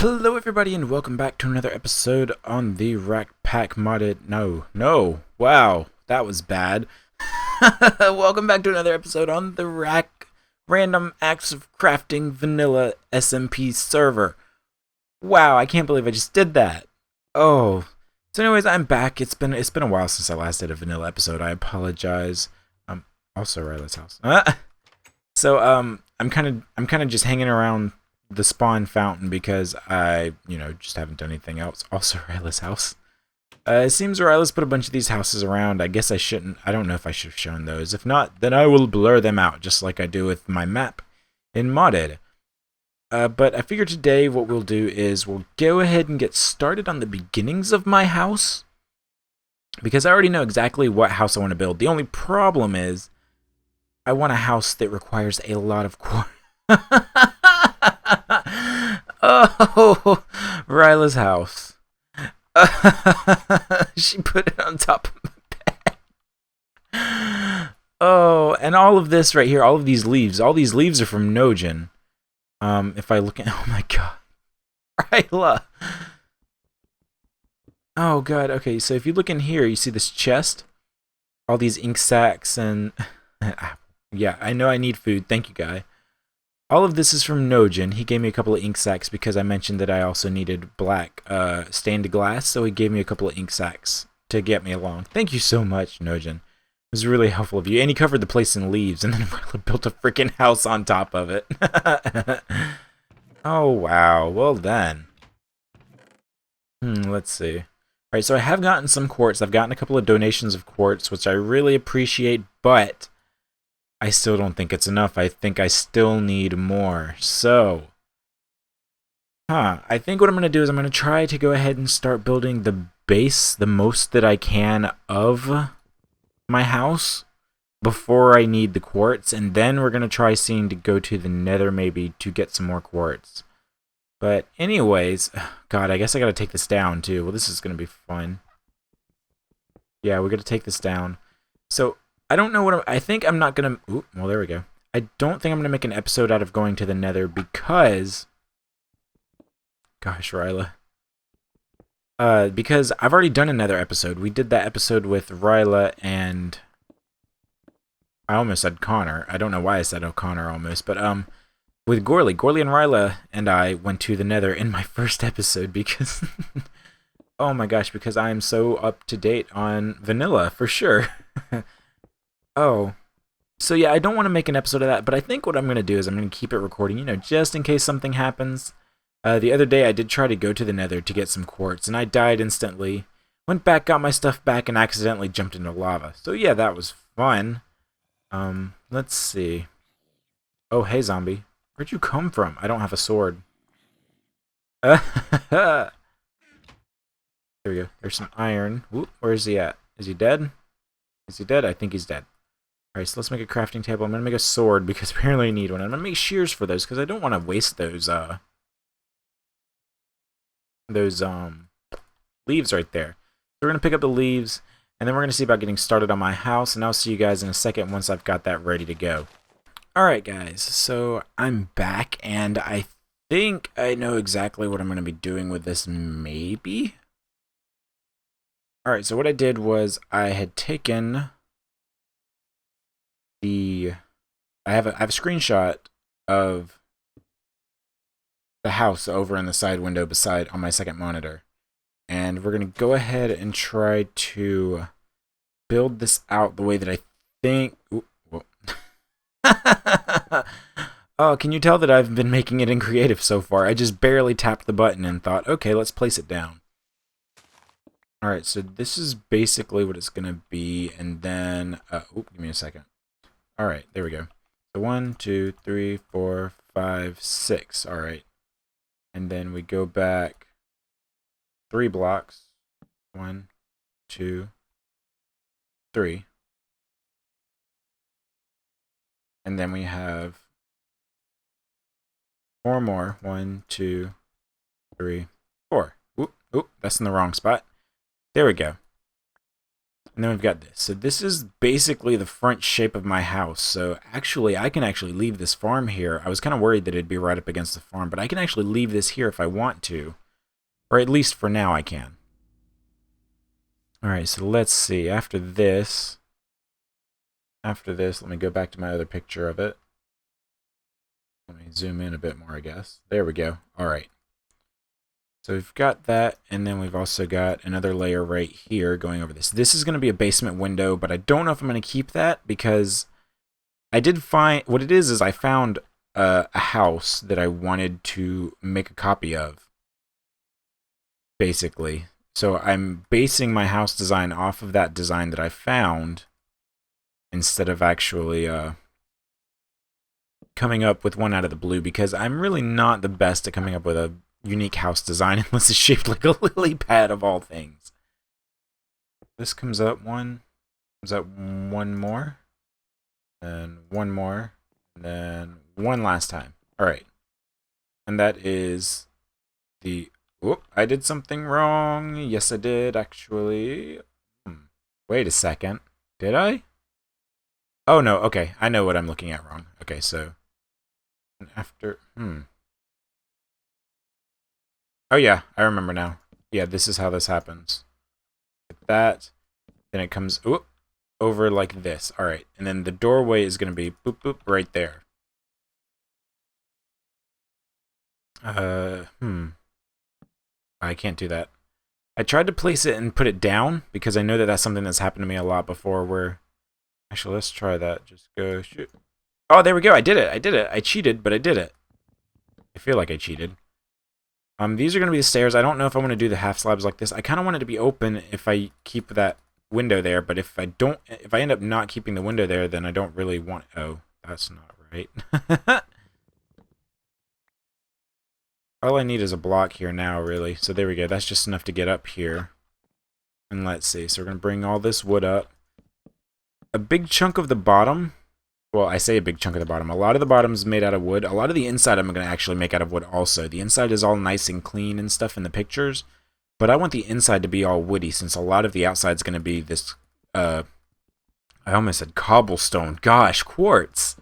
Hello everybody and welcome back to another episode on the RAC Pack modded... No. Wow, that was bad. Welcome back to another episode on the RAC Random Acts of Crafting Vanilla SMP server. Wow, I can't believe I just did that. Oh. So anyways, I'm back. It's been a while since I last did a vanilla episode. I apologize. Also Ryla's house. I'm kind of just hanging around the spawn fountain because I, just haven't done anything else. Also Ryla's house. It seems Ryla's put a bunch of these houses around. I guess I shouldn't. I don't know if I should have shown those. If not, then I will blur them out, just like I do with my map in modded. But I figured today what we'll do is we'll go ahead and get started on the beginnings of my house. Because I already know exactly what house I want to build. The only problem is I want a house that requires a lot of quartz. Oh, Ryla's house. She put it on top of my bed. Oh, and all of this right here, all of these leaves are from Nojin. If I look at, oh my god, Ryla. Oh god, okay, so if you look in here, you see this chest, all these ink sacs, and yeah, I know I need food. Thank you, guy. All of this is from Nojin. He gave me a couple of ink sacs because I mentioned that I also needed black stained glass, so he gave me a couple of ink sacs to get me along. Thank you so much, Nojin. It was really helpful of you. And he covered the place in leaves, and then built a freaking house on top of it. Oh, wow. Well, then. Let's see. Alright, so I have gotten some quartz. I've gotten a couple of donations of quartz, which I really appreciate, but I still don't think it's enough. I think I still need more. So, I think what I'm going to do is I'm going to try to go ahead and start building the base, the most that I can of my house before I need the quartz. And then we're going to try seeing to go to the nether maybe to get some more quartz. But anyways, god, I guess I got to take this down too. Well, this is going to be fun. Yeah, we're going to take this down. So, I don't know what I think I'm not going to... well, there we go. I don't think I'm going to make an episode out of going to the nether because... Gosh, Ryla. Because I've already done another episode. We did that episode with Ryla and... I almost said Connor. I don't know why I said O'Connor almost. But with Gorley. Gorley and Ryla and I went to the nether in my first episode because... oh my gosh, because I am so up to date on vanilla, for sure. Oh, so yeah, I don't want to make an episode of that, but I think what I'm going to do is I'm going to keep it recording, just in case something happens. The other day I did try to go to the nether to get some quartz, and I died instantly. Went back, got my stuff back, and accidentally jumped into lava. So yeah, that was fun. Let's see. Oh, hey, zombie. Where'd you come from? I don't have a sword. There we go. There's some iron. Ooh, where is he at? Is he dead? Is he dead? I think he's dead. Alright, so let's make a crafting table. I'm going to make a sword because apparently I need one. I'm going to make shears for those because I don't want to waste those leaves right there. So we're going to pick up the leaves, and then we're going to see about getting started on my house, and I'll see you guys in a second once I've got that ready to go. Alright, guys, so I'm back, and I think I know exactly what I'm going to be doing with this, maybe? Alright, so what I did was I had taken... I have a screenshot of the house over in the side window beside on my second monitor, and we're gonna go ahead and try to build this out the way that I think. Ooh, oh, can you tell that I've been making it in creative so far? I just barely tapped the button and thought, okay, let's place it down. All right, so this is basically what it's gonna be, and then give me a second. Alright, there we go. So 1, 2, 3, 4, 5, 6. Alright. And then we go back 3 blocks. 1, 2, 3. And then we have 4 more. 1, 2, 3, 4. Oop, that's in the wrong spot. There we go. And then we've got this. So this is basically the front shape of my house. So actually, I can actually leave this farm here. I was kind of worried that it'd be right up against the farm, but I can actually leave this here if I want to. Or at least for now I can. Alright, so let's see. After this, let me go back to my other picture of it. Let me zoom in a bit more, I guess. There we go. Alright. So we've got that, and then we've also got another layer right here going over this. This is going to be a basement window, but I don't know if I'm going to keep that because I did find... What it is I found a house that I wanted to make a copy of, basically. So I'm basing my house design off of that design that I found instead of actually coming up with one out of the blue, because I'm really not the best at coming up with a unique house design unless it's shaped like a lily pad of all things. This comes up one more, and one more, and then one last time. Alright. And that is the... Whoop, I did something wrong. Yes, I did, actually. Wait a second. Did I? Oh, no, okay. I know what I'm looking at wrong. Okay, so... After... Oh yeah, I remember now. Yeah, this is how this happens. Like that, then it comes over like this. Alright, and then the doorway is going to be boop boop right there. I can't do that. I tried to place it and put it down, because I know that that's something that's happened to me a lot before where... Actually, let's try that. Just go shoot. Oh, there we go. I did it. I cheated, but I did it. I feel like I cheated. These are going to be the stairs. I don't know if I want to do the half slabs like this. I kind of want it to be open if I keep that window there, but if I end up not keeping the window there, then I don't really want... Oh, that's not right. All I need is a block here now, really. So there we go. That's just enough to get up here. And let's see. So we're going to bring all this wood up. A big chunk of the bottom... Well, I say a big chunk of the bottom. A lot of the bottom is made out of wood. A lot of the inside I'm going to actually make out of wood also. The inside is all nice and clean and stuff in the pictures. But I want the inside to be all woody, since a lot of the outside is going to be this... I almost said cobblestone. Gosh, quartz!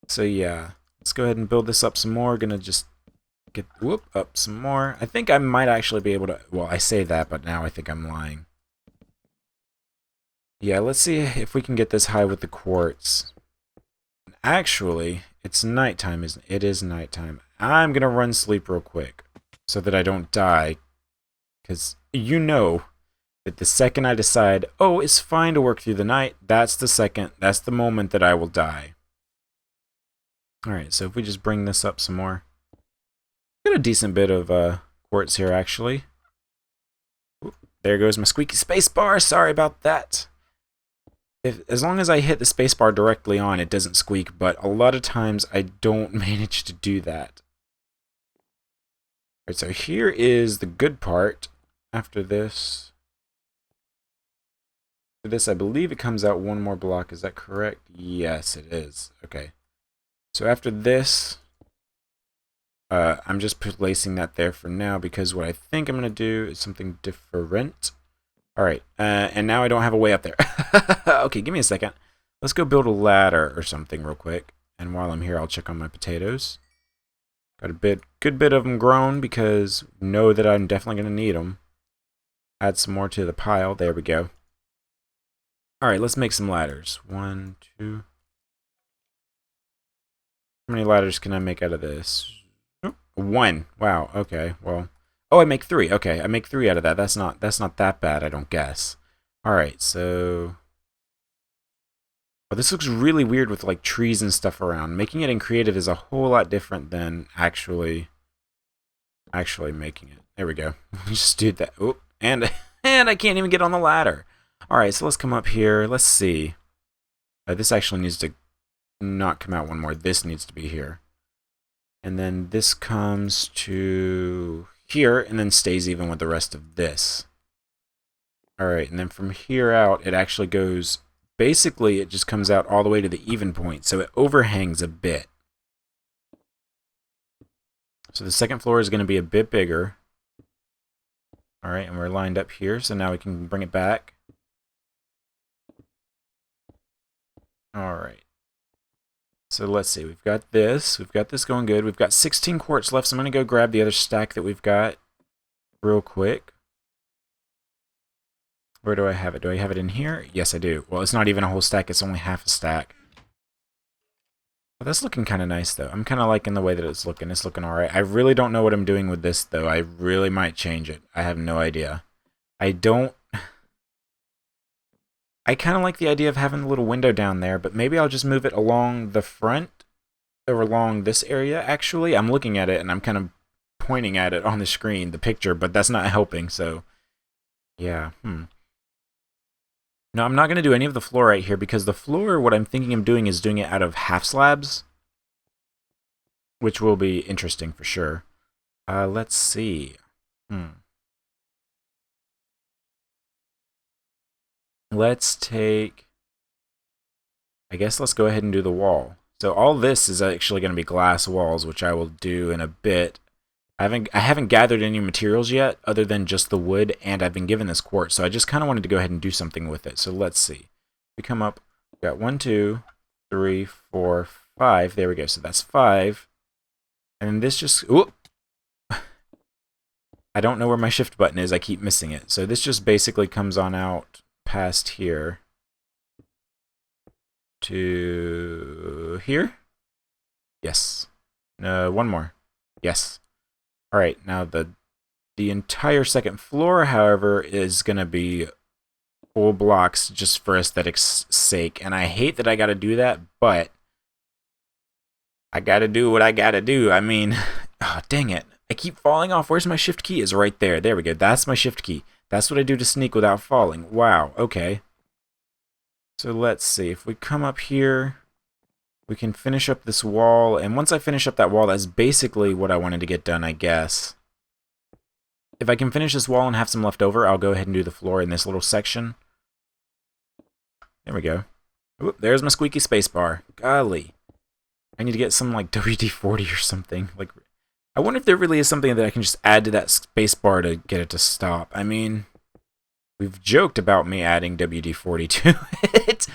So yeah, let's go ahead and build this up some more. Going to just get up some more. I think I might actually be able to... Well, I say that, but now I think I'm lying. Yeah, let's see if we can get this high with the quartz. Actually, it's nighttime, isn't it? It is nighttime. I'm going to run sleep real quick so that I don't die. Because you know that the second I decide, oh, it's fine to work through the night, that's the moment that I will die. Alright, so if we just bring this up some more. Got a decent bit of quartz here, actually. Oop, there goes my squeaky space bar. Sorry about that. As long as I hit the spacebar directly on, it doesn't squeak, but a lot of times I don't manage to do that. Alright, so here is the good part. After this, I believe it comes out one more block. Is that correct? Yes, it is. Okay. So after this, I'm just placing that there for now, because what I think I'm going to do is something different. Alright, and now I don't have a way up there. Okay, give me a second. Let's go build a ladder or something real quick. And while I'm here, I'll check on my potatoes. Got a good bit of them grown, because know that I'm definitely going to need them. Add some more to the pile. There we go. Alright, let's make some ladders. 1, 2. How many ladders can I make out of this? 1. Wow, okay, well... Oh, I make 3. Okay, I make 3 out of that. That's not that bad, I don't guess. Alright, so... Oh, this looks really weird with, like, trees and stuff around. Making it in creative is a whole lot different than actually making it. There we go. Just do that. Oh, and I can't even get on the ladder. Alright, so let's come up here. Let's see. This actually needs to not come out one more. This needs to be here. And then this comes to... here, and then stays even with the rest of this. Alright, and then from here out, it actually goes... Basically, it just comes out all the way to the even point, so it overhangs a bit. So the second floor is going to be a bit bigger. Alright, and we're lined up here, so now we can bring it back. Alright. So let's see. We've got this. We've got this going good. We've got 16 quartz left, so I'm going to go grab the other stack that we've got real quick. Where do I have it? Do I have it in here? Yes, I do. Well, it's not even a whole stack. It's only half a stack. Well, that's looking kind of nice, though. I'm kind of liking the way that it's looking. It's looking alright. I really don't know what I'm doing with this, though. I really might change it. I have no idea. I kind of like the idea of having a little window down there, but maybe I'll just move it along the front, or along this area, actually. I'm looking at it, and I'm kind of pointing at it on the screen, the picture, but that's not helping, so... Yeah, No, I'm not going to do any of the floor right here, because the floor, what I'm thinking of doing is doing it out of half slabs, which will be interesting for sure. Let's see. Let's take... I guess let's go ahead and do the wall. So all this is actually going to be glass walls, which I will do in a bit. I haven't gathered any materials yet, other than just the wood, and I've been given this quartz, so I just kind of wanted to go ahead and do something with it. So let's see. We come up, we've got 1, 2, 3, 4, 5. There we go. So that's 5. And then this just... Ooh! I don't know where my shift button is. I keep missing it. So this just basically comes on out past here to here. Yes. No, one more. Yes. Alright, now the entire second floor, however, is going to be full blocks just for aesthetics' sake. And I hate that I got to do that, but I got to do what I got to do. I mean, oh, dang it. I keep falling off. Where's my shift key? It's right there. There we go. That's my shift key. That's what I do to sneak without falling. Wow, okay. So let's see. If we come up here... We can finish up this wall, and once I finish up that wall, that's basically what I wanted to get done, I guess. If I can finish this wall and have some left over, I'll go ahead and do the floor in this little section. There we go. Oop, there's my squeaky spacebar. Golly. I need to get some, like, WD-40 or something. Like, I wonder if there really is something that I can just add to that spacebar to get it to stop. I mean, we've joked about me adding WD-40 to it.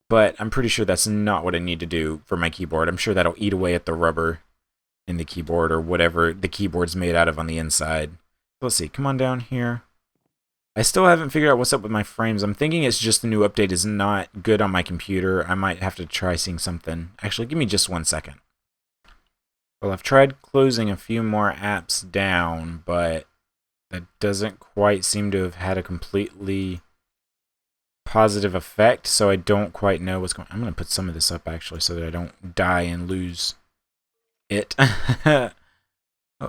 But I'm pretty sure that's not what I need to do for my keyboard. I'm sure that'll eat away at the rubber in the keyboard or whatever the keyboard's made out of on the inside. Let's see. Come on down here. I still haven't figured out what's up with my frames. I'm thinking it's just the new update is not good on my computer. I might have to try seeing something. Actually, give me just 1 second. Well, I've tried closing a few more apps down, but that doesn't quite seem to have had a completely... positive effect, so I don't quite know what's going on. I'm going to put some of this up, actually, so that I don't die and lose it. Oh,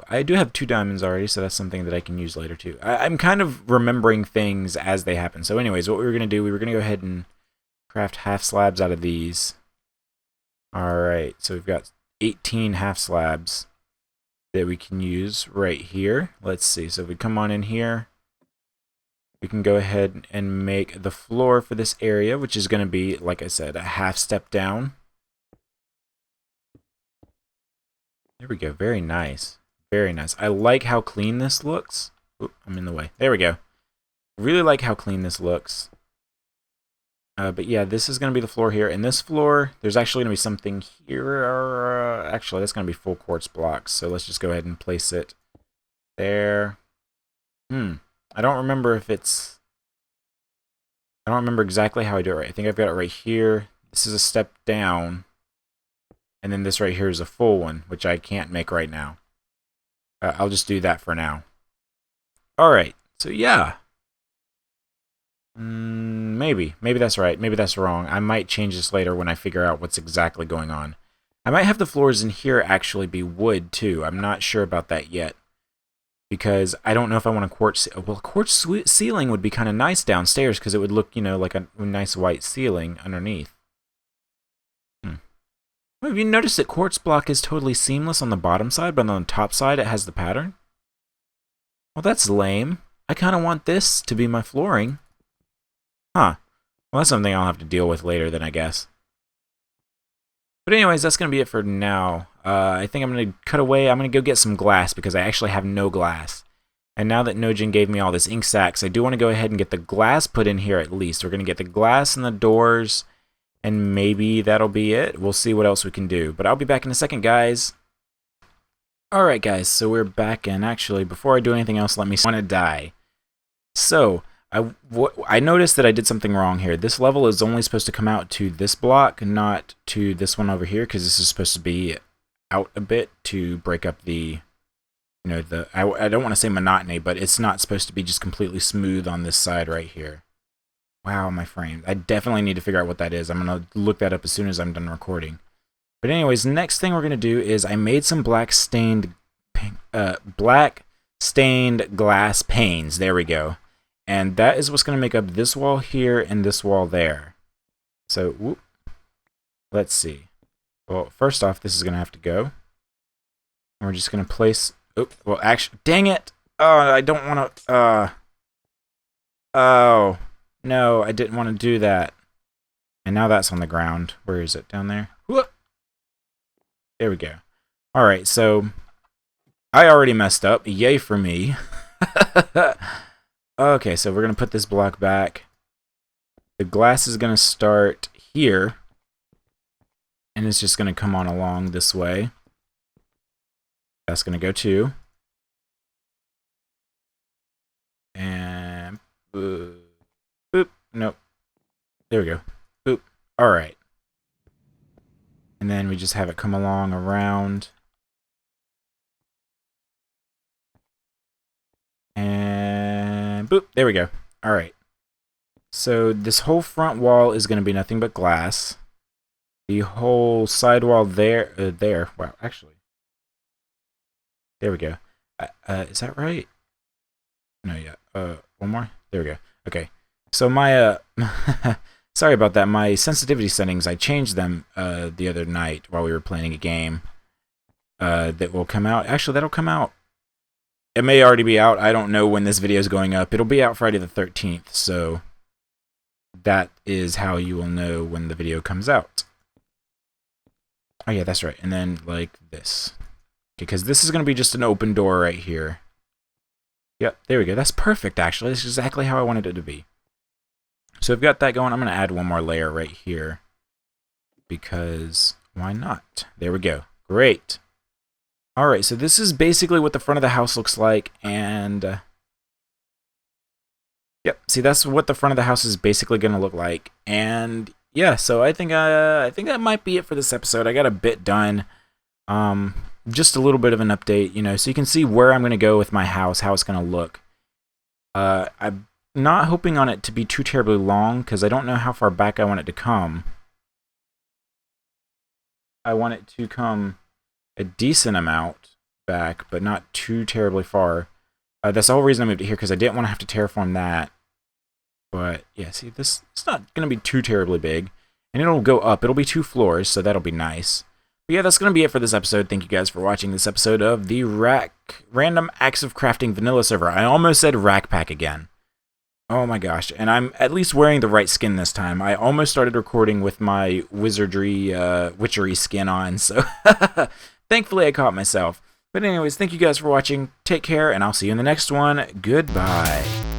I do have 2 diamonds already, so that's something that I can use later, too. I'm kind of remembering things as they happen. So anyways, what we were going to do, we were going to go ahead and craft half slabs out of these. Alright, so we've got 18 half slabs that we can use right here. Let's see, so if we come on in here, we can go ahead and make the floor for this area, which is going to be, like I said, a half step down. There we go. Very nice. Very nice. I like how clean this looks. Oop, I'm in the way. There we go. Really like how clean this looks. But yeah, this is going to be the floor here. And this floor, there's actually going to be something here. Actually, that's going to be full quartz blocks. So let's just go ahead and place it there. I don't remember if it's... I don't remember exactly how I do it right. I think I've got it right here. This is a step down. And then this right here is a full one, which I can't make right now. I'll just do that for now. Alright, so yeah. Maybe. Maybe that's right. Maybe that's wrong. I might change this later when I figure out what's exactly going on. I might have the floors in here actually be wood, too. I'm not sure about that yet. Because I don't know if I want a quartz... Well, a quartz ceiling would be kind of nice downstairs because it would look, you know, like a nice white ceiling underneath. Well, have you noticed that quartz block is totally seamless on the bottom side, but on the top side it has the pattern? Well, that's lame. I kind of want this to be my flooring. Huh. Well, that's something I'll have to deal with later then, I guess. But anyways, that's going to be it for now. I think I'm going to cut away. I'm going to go get some glass because I actually have no glass. And now that Nojin gave me all this ink sacs, I do want to go ahead and get the glass put in here at least. We're going to get the glass in the doors And maybe that'll be it. We'll see what else we can do. But I'll be back in a second, guys. Alright, guys, so we're back, and actually, before I do anything else, let me want to die. So, I noticed that I did something wrong here. This level is only supposed to come out to this block, not to this one over here, because this is supposed to be out a bit to break up the, you know, I don't want to say monotony, but it's not supposed to be just completely smooth on this side right here. Wow, my frame. I definitely need to figure out what that is. I'm going to look that up as soon as I'm done recording. But anyways, next thing we're going to do is I made some black stained glass panes. There we go. And that is what's going to make up this wall here and this wall there. So, whoop. Let's see. Well, first off, this is going to have to go. And we're just going to place... Oh, well, actually... Dang it! Oh, I don't want to... Oh, no, I didn't want to do that. And now that's on the ground. Where is it? Down there? Whoop! There we go. Alright, so... I already messed up. Yay for me. Okay, so we're going to put this block back. The glass is going to start here. And it's just going to come on along this way. That's going to go too. And... boop. Boop. Nope. There we go. Boop. Alright. And then we just have it come along around. And boop, there we go. Alright. So this whole front wall is going to be nothing but glass. The whole side wall there, wow, actually. There we go. Is that right? No, yeah. One more? There we go. Okay. So my, sorry about that. My sensitivity settings, I changed them the other night while we were playing a game that will come out. Actually, that'll come out. It may already be out. I don't know when this video is going up. It'll be out Friday the 13th, so that is how you will know when the video comes out. Oh, yeah, that's right. And then, like, this. Because this is going to be just an open door right here. Yep, there we go. That's perfect, actually. That's exactly how I wanted it to be. So I've got that going. I'm going to add one more layer right here. Because why not? There we go. Great. Alright, so this is basically what the front of the house looks like, and yep, see, that's what the front of the house is basically going to look like, and yeah, so I think that might be it for this episode. I got a bit done, just a little bit of an update, you know, so you can see where I'm going to go with my house, how it's going to look. I'm not hoping on it to be too terribly long, because I don't know how far back I want it to come. I want it to come a decent amount back, but not too terribly far. That's the whole reason I moved it here, because I didn't want to have to terraform that. But, yeah, see, this it's not going to be too terribly big. And it'll go up. It'll be 2 floors, so that'll be nice. But yeah, that's going to be it for this episode. Thank you guys for watching this episode of the RAC Random Acts of Crafting Vanilla Server. I almost said RAC Pack again. Oh my gosh, and I'm at least wearing the right skin this time. I almost started recording with my witchery skin on, so... Thankfully, I caught myself. But anyways, thank you guys for watching. Take care, and I'll see you in the next one. Goodbye.